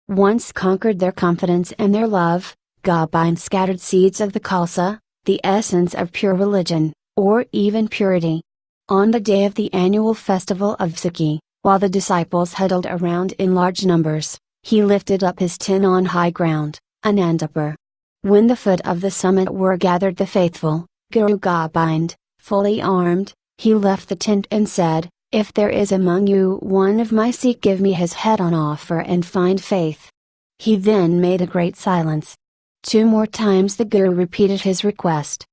Once conquered their confidence and their love, Gobind scattered seeds of the Khalsa, the essence of pure religion, or even purity. On the day of the annual festival of Sikhi, while the disciples huddled around in large numbers, he lifted up his tent on high ground, Anandapur. When the foot of the summit were gathered the faithful, Guru Gobind, fully armed, he left the tent and said, "If there is among you one of my Sikh, give me his head on offer and find faith." He then made a great silence. 2 more times the Guru repeated his request.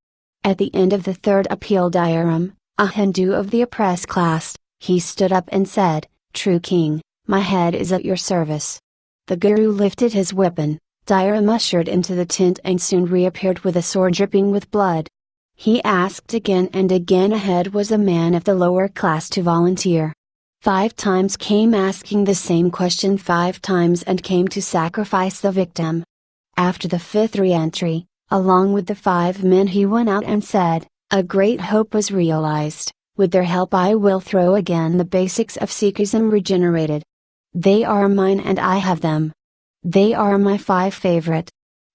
At the end of the third appeal diagram, a Hindu of the oppressed class, he stood up and said, "True king, my head is at your service." The Guru lifted his weapon, Diaram ushered into the tent and soon reappeared with a sword dripping with blood. He asked again and again. Ahead was a man of the lower class to volunteer. 5 times came asking the same question 5 times and came to sacrifice the victim. After the 5th re-entry, along with the 5 men he went out and said, "A great hope was realized, with their help I will throw again the basics of Sikhism regenerated. They are mine and I have them. They are my 5 favorite.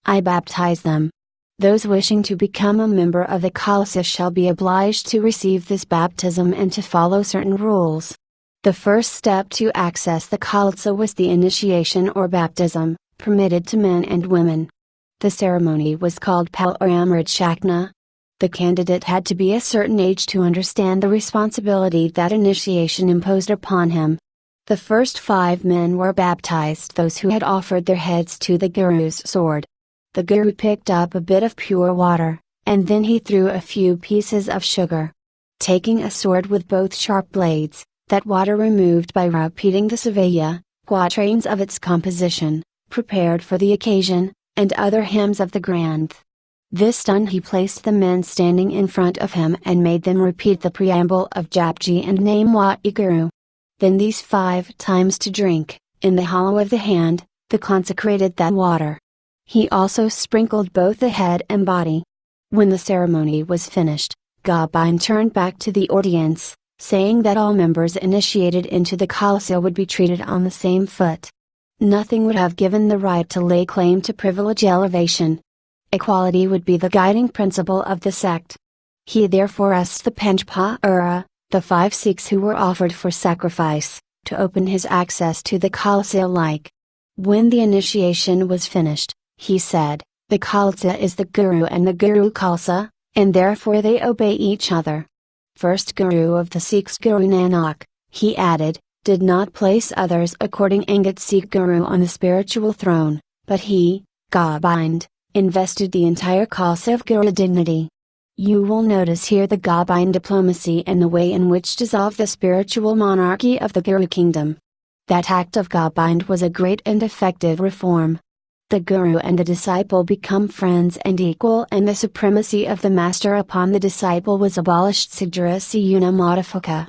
I baptize them. Those wishing to become a member of the Khalsa shall be obliged to receive this baptism and to follow certain rules." The first step to access the Khalsa was the initiation or baptism, permitted to men and women. The ceremony was called Pal or Amrit Shakna. The candidate had to be a certain age to understand the responsibility that initiation imposed upon him. The first 5 men were baptized, those who had offered their heads to the Guru's sword. The Guru picked up a bit of pure water, and then he threw a few pieces of sugar. Taking a sword with both sharp blades, that water removed by repeating the Savaya, quatrains of its composition, prepared for the occasion, and other hymns of the Granth. This done, he placed the men standing in front of him and made them repeat the preamble of Japji and name Waheguru. Then these 5 times to drink, in the hollow of the hand, the consecrated that water. He also sprinkled both the head and body. When the ceremony was finished, Gobind turned back to the audience, saying that all members initiated into the Khalsa would be treated on the same foot. Nothing would have given the right to lay claim to privilege elevation. Equality would be the guiding principle of the sect. He therefore asked the Panchpara, the 5 Sikhs who were offered for sacrifice, to open his access to the Khalsa alike. When the initiation was finished, he said, "The Khalsa is the Guru and the Guru Khalsa, and therefore they obey each other." First Guru of the Sikhs, Guru Nanak, he added, did not place others according Angad Sikh Guru on the spiritual throne, but he, Gobind, invested the entire Khalsa of Guru dignity. You will notice here the Gobind diplomacy and the way in which dissolved the spiritual monarchy of the Guru kingdom. That act of Gobind was a great and effective reform. The Guru and the disciple become friends and equal, and the supremacy of the master upon the disciple was abolished. Siddharasya Modifica.